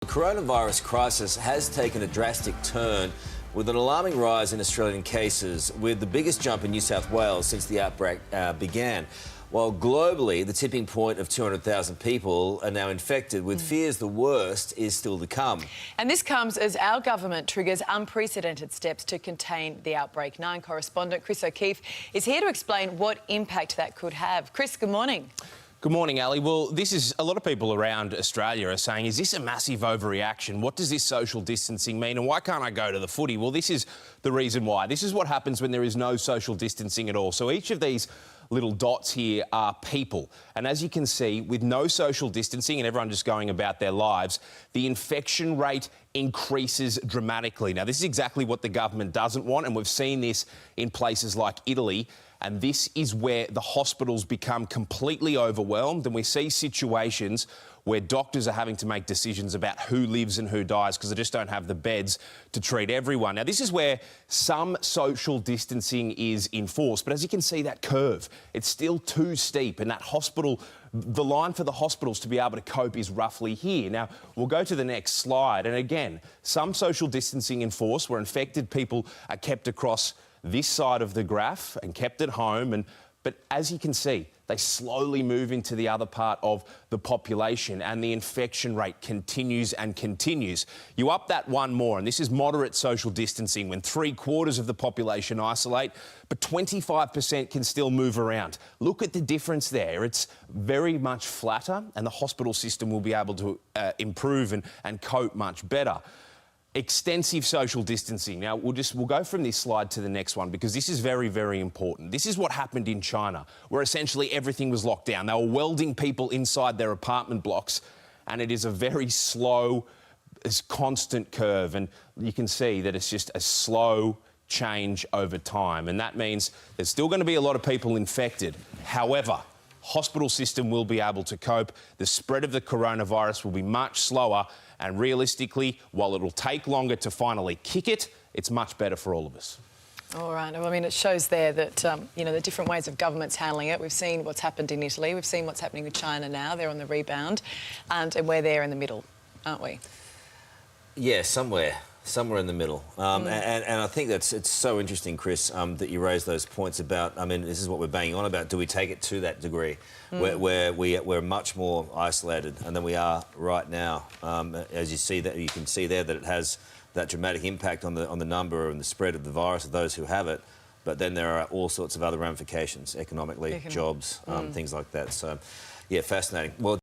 The coronavirus crisis has taken a drastic turn with an alarming rise in Australian cases, with the biggest jump in New South Wales since the outbreak began. While globally, the tipping point of 200,000 people are now infected, with fears the worst is still to come. And this comes as our government triggers unprecedented steps to contain the outbreak. Nine correspondent Chris O'Keefe is here to explain what impact that could have. Chris, good morning. Good morning, Ali. Well, this is a lot of people around Australia are saying, is this a massive overreaction? What does this social distancing mean? And why can't I go to the footy? Well, this is the reason why. This is what happens when there is no social distancing at all. So each of these little dots here are people. And as you can see, with no social distancing and everyone just going about their lives, the infection rate increases dramatically. Now, this is exactly what the government doesn't want, and we've seen this in places like Italy. And this is where the hospitals become completely overwhelmed, and we see situations where doctors are having to make decisions about who lives and who dies because they just don't have the beds to treat everyone. Now, this is where some social distancing is enforced, but as you can see, that curve, it's still too steep, and that hospital, the line for the hospitals to be able to cope is roughly here. Now, we'll go to the next slide, and again, some social distancing enforced where infected people are kept across this side of the graph and kept at home, but as you can see, they slowly move into the other part of the population and the infection rate continues and continues. You up that one more, and this is moderate social distancing when 3/4 of the population isolate, but 25% can still move around. Look at the difference there. It's very much flatter, and the hospital system will be able to improve and cope much better. Extensive social distancing. Now, we'll go from this slide to the next one because this is very, very important. This is what happened in China, where essentially everything was locked down. They were welding people inside their apartment blocks, and it is a very slow, constant curve, and you can see that it's just a slow change over time, and that means there's still going to be a lot of people infected. However, hospital system will be able to cope. The spread of the coronavirus will be much slower, and realistically, while it'll take longer to finally kick it, it's much better for all of us. All right. Well, I mean, it shows there that, you know, the different ways of governments handling it. We've seen what's happened in Italy. We've seen what's happening with China now. They're on the rebound. And we're there in the middle, aren't we? Yeah, somewhere in the middle. And I think it's so interesting, Chris, that you raised those points about, I mean, this is what we're banging on about. Do we take it to that degree where we're much more isolated than we are right now? As you see, that you can see there that it has that dramatic impact on the number and the spread of the virus of those who have it. But then there are all sorts of other ramifications, economically, jobs, things like that. So, yeah, fascinating. Well,